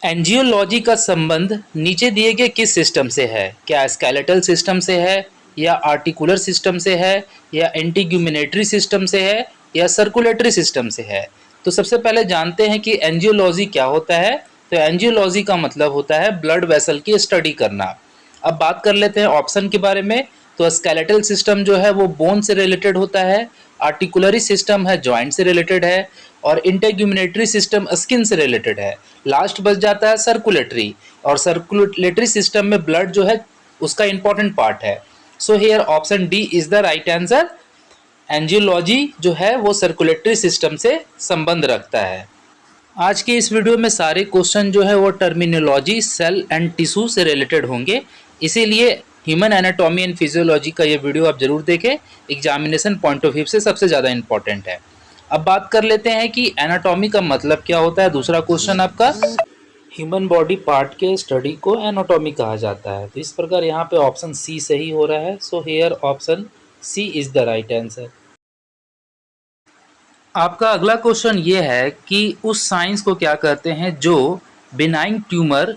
Angiology का संबंध नीचे दिए गए किस सिस्टम से है? क्या स्केलेटल सिस्टम से है, या आर्टिकुलर सिस्टम से है, या इंटीग्यूमिनेटरी सिस्टम से है, या सर्कुलेटरी सिस्टम से है? तो सबसे पहले जानते हैं कि एंजियोलॉजी क्या होता है। तो एंजियोलॉजी का मतलब होता है ब्लड वेसल की स्टडी करना। अब बात कर लेते हैं ऑप्शन के बारे में। तो स्केलेटल सिस्टम जो है वो बोन से रिलेटेड होता है, आर्टिकुलरी सिस्टम है जॉइंट से रिलेटेड है, और इंटेग्यूमिनेटरी सिस्टम स्किन से रिलेटेड है। लास्ट बच जाता है सर्कुलेटरी, और सर्कुलेटरी सिस्टम में ब्लड जो है उसका इंपॉर्टेंट पार्ट है। So here option D is the right answer. Angiology जो है वो सर्कुलेटरी सिस्टम से संबंध रखता है। आज के इस वीडियो में सारे क्वेश्चन जो है वो टर्मिनोलॉजी, सेल एंड टिश्यू से रिलेटेड होंगे, इसीलिए ह्यूमन एनाटॉमी एंड फिजियोलॉजी का ये वीडियो आप जरूर देखें। एग्जामिनेशन पॉइंट ऑफ व्यू से सबसे ज़्यादा इंपॉर्टेंट है। अब बात कर लेते हैं कि एनाटॉमी का मतलब क्या होता है। दूसरा क्वेश्चन आपका, ह्यूमन बॉडी पार्ट के स्टडी को एनाटॉमी कहा जाता है। तो इस प्रकार यहाँ पे ऑप्शन सी सही हो रहा है। So here option C is the right answer. आपका अगला क्वेश्चन ये है कि उस साइंस को क्या कहते हैं जो बिनाइन ट्यूमर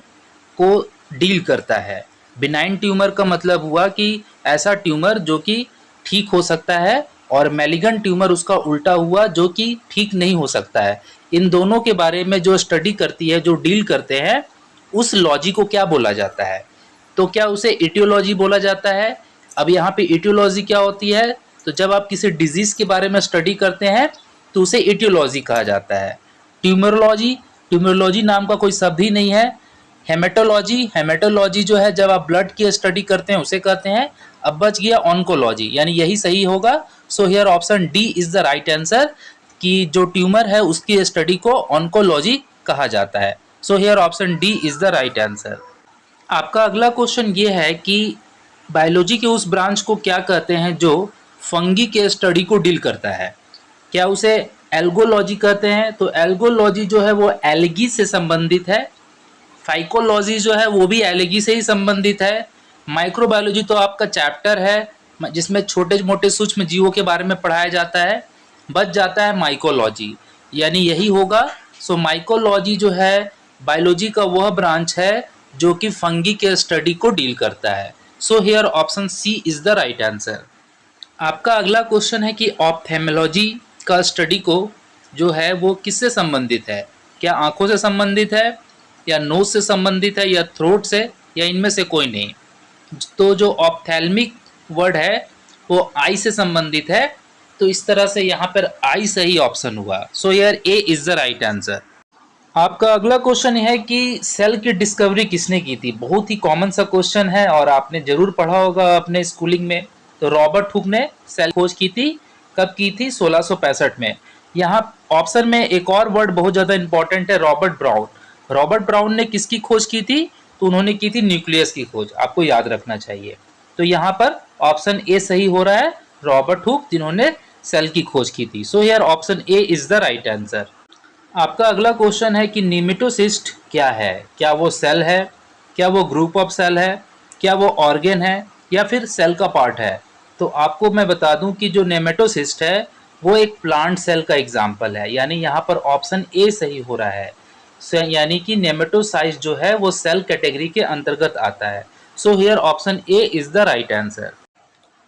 को डील करता है। बिनाइन ट्यूमर का मतलब हुआ कि ऐसा ट्यूमर जो कि ठीक हो सकता है, और मैलिगन ट्यूमर उसका उल्टा हुआ जो कि ठीक नहीं हो सकता है। इन दोनों के बारे में जो स्टडी करती है, जो डील करते हैं, उस लॉजी को क्या बोला जाता है? तो क्या उसे इटियोलॉजी बोला जाता है? अब यहाँ पे इटियोलॉजी क्या होती है? तो जब आप किसी डिजीज के बारे में स्टडी करते हैं तो उसे इटियोलॉजी कहा जाता है। ट्यूमरोलॉजी, ट्यूमरोलॉजी नाम का कोई शब्द ही नहीं है। हेमेटोलॉजी, हेमेटोलॉजी जो है जब आप ब्लड की स्टडी करते हैं उसे कहते हैं। अब बच गया ऑन्कोलॉजी, यानी यही सही होगा। सो here option D is the right answer, कि जो ट्यूमर है उसकी स्टडी को ऑन्कोलॉजी कहा जाता है। So here option D is the right answer. आपका अगला क्वेश्चन ये है कि बायोलॉजी के उस ब्रांच को क्या कहते हैं जो फंगी के स्टडी को डील करता है? क्या उसे एल्गोलॉजी कहते हैं? तो एल्गोलॉजी जो है वो एल्गी से संबंधित है। फाइकोलॉजी जो है वो भी एल्गी से ही संबंधित है। माइक्रोबायोलॉजी तो आपका चैप्टर है जिसमें छोटे मोटे सूक्ष्म जीवों के बारे में पढ़ाया जाता है। बच जाता है माइकोलॉजी, यानी यही होगा। सो माइकोलॉजी जो है बायोलॉजी का वह ब्रांच है जो कि फंगी के स्टडी को डील करता है। So here option C is the right answer. आपका अगला क्वेश्चन है कि ऑप्थेल्मोलॉजी का स्टडी को जो है वो किससे संबंधित है? क्या आंखों से संबंधित है, या नोज से संबंधित है, या थ्रोट से, या इनमें से कोई नहीं? तो जो ऑप्थेल्मिक वर्ड है वो आई से संबंधित है। तो इस तरह से यहाँ पर आई सही ऑप्शन हुआ। So here A is the right answer. आपका अगला क्वेश्चन है कि सेल की डिस्कवरी किसने की थी? बहुत ही कॉमन सा क्वेश्चन है और आपने जरूर पढ़ा होगा अपने स्कूलिंग में। तो रॉबर्ट हुक ने सेल खोज की थी। कब की थी? 1665 में। यहाँ ऑप्शन में एक और वर्ड बहुत ज़्यादा इंपॉर्टेंट है, रॉबर्ट ब्राउन। रॉबर्ट ब्राउन ने किसकी खोज की थी? तो उन्होंने की थी न्यूक्लियस की खोज, आपको याद रखना चाहिए। तो यहाँ पर ऑप्शन ए सही हो रहा है, रॉबर्ट हुक जिन्होंने सेल की खोज की थी। सो here option A is the right answer. आपका अगला क्वेश्चन है कि निमेटोसिस्ट क्या है? क्या वो सेल है, क्या वो ग्रुप ऑफ सेल है, क्या वो ऑर्गेन है, या फिर सेल का पार्ट है? तो आपको मैं बता दूं कि जो नेमेटोसिस्ट है वो एक प्लांट सेल का एग्जाम्पल है, यानी यहाँ पर ऑप्शन ए सही हो रहा है। यानी कि नेमेटोसाइट जो है वो सेल कैटेगरी के अंतर्गत आता है। So here option A is the right answer.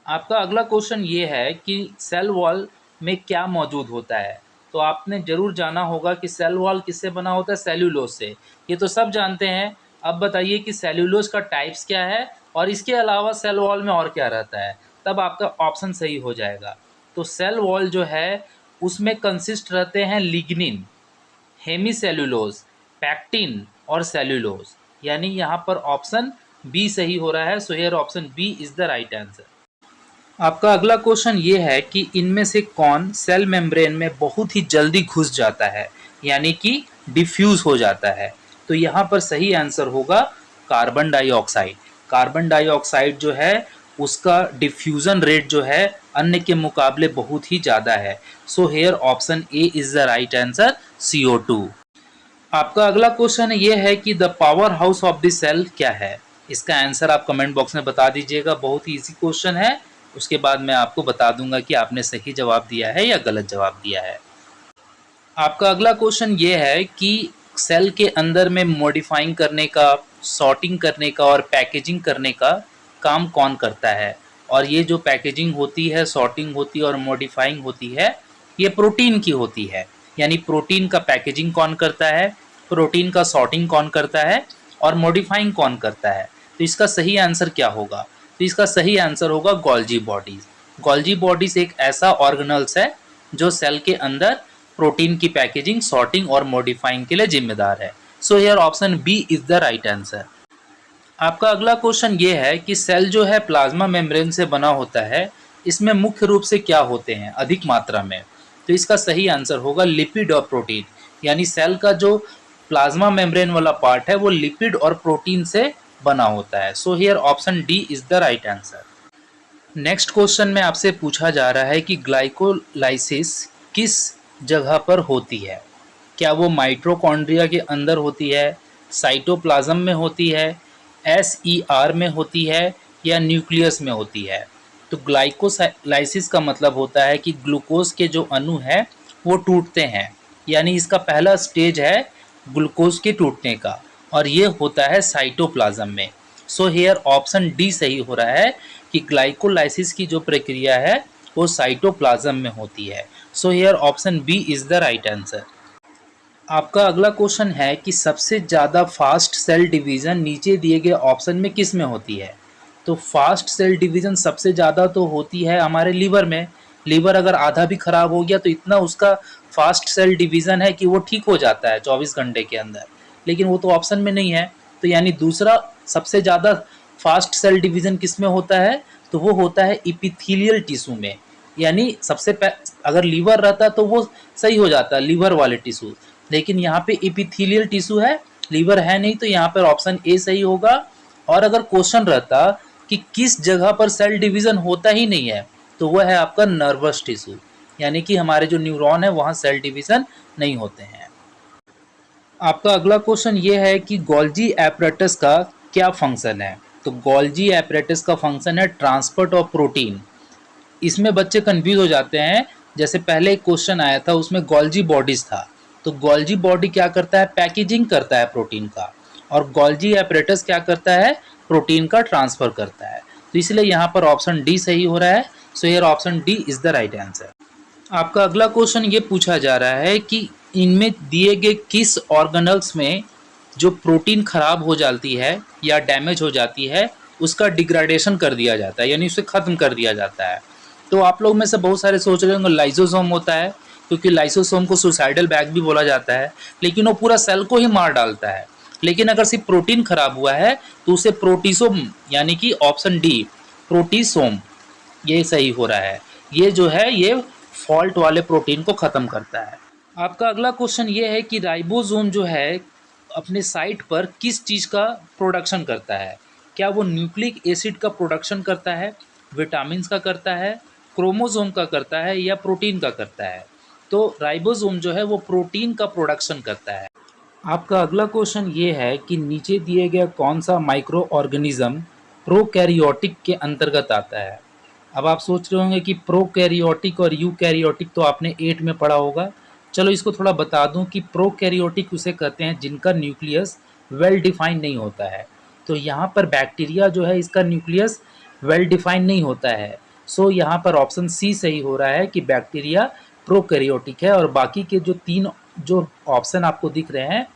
आपका अगला क्वेश्चन ये है कि सेल वॉल में क्या मौजूद होता है? तो आपने जरूर जाना होगा कि सेल वॉल किससे बना होता है? सेल्यूलोज से। ये तो सब जानते हैं। अब बताइए कि सेल्यूलोज का टाइप्स क्या है, और इसके अलावा सेल वॉल में और क्या रहता है, तब आपका ऑप्शन सही हो जाएगा। तो सेल वॉल जो है उसमें कंसिस्ट रहते हैं लिग्निन, हेमीसेल्यूलोज, पैक्टिन और सेल्यूलोज, यानी यहाँ पर ऑप्शन बी सही हो रहा है। So here option B is the right answer. आपका अगला क्वेश्चन ये है कि इनमें से कौन सेल मेम्ब्रेन में बहुत ही जल्दी घुस जाता है, यानी कि डिफ्यूज हो जाता है? तो यहाँ पर सही आंसर होगा कार्बन डाइऑक्साइड। कार्बन डाइऑक्साइड जो है उसका डिफ्यूजन रेट जो है अन्य के मुकाबले बहुत ही ज़्यादा है। So here option A is the right answer, CO2। आपका अगला क्वेश्चन ये है कि the power house of the cell क्या है? इसका आंसर आप कमेंट बॉक्स में बता दीजिएगा। बहुत ही इजी क्वेश्चन है। उसके बाद मैं आपको बता दूंगा कि आपने सही जवाब दिया है या गलत जवाब दिया है। आपका अगला क्वेश्चन ये है कि सेल के अंदर में मॉडिफाइंग करने का, सॉर्टिंग करने का और पैकेजिंग करने का काम कौन करता है? और ये जो पैकेजिंग होती है, सॉर्टिंग होती है और मॉडिफाइंग होती है, ये प्रोटीन की होती है। यानी प्रोटीन का पैकेजिंग कौन करता है, प्रोटीन का सॉर्टिंग कौन करता है और मॉडिफाइंग कौन करता है? तो इसका सही आंसर क्या होगा? तो इसका सही आंसर होगा गोल्जी बॉडीज। गोल्जी बॉडीज एक ऐसा ऑर्गेनल्स है जो सेल के अंदर प्रोटीन की पैकेजिंग, सॉर्टिंग और मॉडिफाइंग के लिए जिम्मेदार है। So here option B is the right answer. आपका अगला क्वेश्चन ये है कि सेल जो है प्लाज्मा मेम्ब्रेन से बना होता है, इसमें मुख्य रूप से क्या होते हैं अधिक मात्रा में? तो इसका सही आंसर होगा लिपिड और प्रोटीन। यानी सेल का जो प्लाज्मा मेम्ब्रेन वाला पार्ट है वो लिपिड और प्रोटीन से बना होता है। So here option D is the right answer. Next question में आपसे पूछा जा रहा है कि ग्लाइकोलाइसिस किस जगह पर होती है? क्या वो माइटोकॉन्ड्रिया के अंदर होती है, साइटोप्लाज्म में होती है, एसईआर में होती है या न्यूक्लियस में होती है? तो ग्लाइकोलाइसिस का मतलब होता है कि ग्लूकोज के जो अणु हैं वो टूटते हैं। यानी इसका पहला स्टेज है ग्लूकोज के टूटने का और ये होता है साइटोप्लाज्म में। सो हियर ऑप्शन डी सही हो रहा है कि ग्लाइकोलाइसिस की जो प्रक्रिया है वो साइटोप्लाज्म में होती है। So here option B is the right answer. आपका अगला क्वेश्चन है कि सबसे ज़्यादा फास्ट सेल डिवीज़न नीचे दिए गए ऑप्शन में किस में होती है? तो फास्ट सेल डिवीज़न सबसे ज़्यादा तो होती है हमारे लीवर में। लीवर अगर आधा भी खराब हो गया तो इतना उसका फास्ट सेल डिवीज़न है कि वो ठीक हो जाता है 24 घंटे के अंदर, लेकिन वो तो ऑप्शन में नहीं है। तो यानी दूसरा सबसे ज़्यादा फास्ट सेल डिवीज़न किस में होता है? तो वो होता है इपिथीलियल टिश्यू में। यानी अगर लीवर रहता तो वो सही हो जाता है, लीवर वाले टिश्यू, लेकिन यहाँ पे इपिथीलियल टिश्यू है, लीवर है नहीं, तो यहाँ पर ऑप्शन ए सही होगा। और अगर क्वेश्चन रहता कि किस जगह पर सेल डिवीज़न होता ही नहीं है, तो वह है आपका नर्वस टिश्यू। यानी कि हमारे जो न्यूरॉन है वहाँ सेल डिवीज़न नहीं होते हैं। आपका अगला क्वेश्चन ये है कि गोल्जी एपरेटस का क्या फंक्शन है? तो गोल्जी एपरेटस का फंक्शन है ट्रांसपोर्ट ऑफ प्रोटीन। इसमें बच्चे कंफ्यूज हो जाते हैं। जैसे पहले एक क्वेश्चन आया था उसमें गोल्जी बॉडीज था, तो गोल्जी बॉडी क्या करता है? पैकेजिंग करता है प्रोटीन का, और गोल्जी एपरेटस क्या करता है? प्रोटीन का ट्रांसफर करता है। तो इसलिए यहाँ पर ऑप्शन डी सही हो रहा है। So here option D is the right answer. आपका अगला क्वेश्चन ये पूछा जा रहा है कि इनमें दिए गए किस ऑर्गेनल्स में जो प्रोटीन खराब हो जाती है या डैमेज हो जाती है उसका डिग्रेडेशन कर दिया जाता है, यानी उसे खत्म कर दिया जाता है? तो आप लोग में से बहुत सारे सोच रहे होंगे लाइसोसोम होता है, क्योंकि लाइसोसोम को सुसाइडल बैग भी बोला जाता है, लेकिन वो पूरा सेल को ही मार डालता है। लेकिन अगर सिर्फ प्रोटीन खराब हुआ है तो उसे प्रोटीसोम, यानी कि ऑप्शन डी प्रोटीसोम, ये सही हो रहा है। ये जो है ये फॉल्ट वाले प्रोटीन को ख़त्म करता है। आपका अगला क्वेश्चन ये है कि राइबोसोम जो है अपने साइट पर किस चीज़ का प्रोडक्शन करता है? क्या वो न्यूक्लिक एसिड का प्रोडक्शन करता है, विटामिन का करता है, क्रोमोसोम का करता है या प्रोटीन का करता है? तो राइबोसोम जो है वो प्रोटीन का प्रोडक्शन करता है। आपका अगला क्वेश्चन ये है कि नीचे दिए गया कौन सा माइक्रो ऑर्गेनिज्म प्रोकैरियोटिक के अंतर्गत आता है? अब आप सोच रहे होंगे कि प्रोकैरियोटिक और यूकैरियोटिक तो आपने 8 में पढ़ा होगा। चलो इसको थोड़ा बता दूं कि प्रोकैरियोटिक उसे कहते हैं जिनका न्यूक्लियस वेल डिफाइन नहीं होता है। तो यहाँ पर बैक्टीरिया जो है इसका न्यूक्लियस वेल डिफाइन नहीं होता है। सो यहाँ पर ऑप्शन सी सही हो रहा है कि बैक्टीरिया प्रोकैरियोटिक है, और बाकी के जो 3 जो ऑप्शन आपको दिख रहे हैं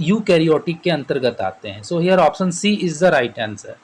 यूकैरियोटिक के अंतर्गत आते हैं। So here option C is the right answer.